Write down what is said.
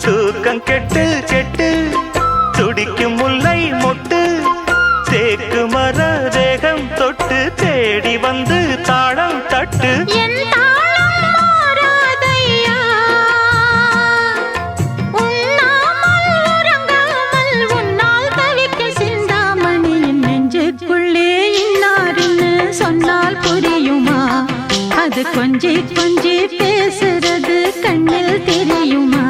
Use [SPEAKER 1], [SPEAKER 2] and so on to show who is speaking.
[SPEAKER 1] தூக்கம் கெட்டு கெட்டு துடிக்கும் முல்லை மொட்டு தேக்கு மர தேகம் தொட்டு தேடி வந்து தாளம் தட்டு
[SPEAKER 2] சொன்னால் புரியுமா அது கொஞ்சி கொஞ்சி பேசுறது கண்ணில் தெரியுமா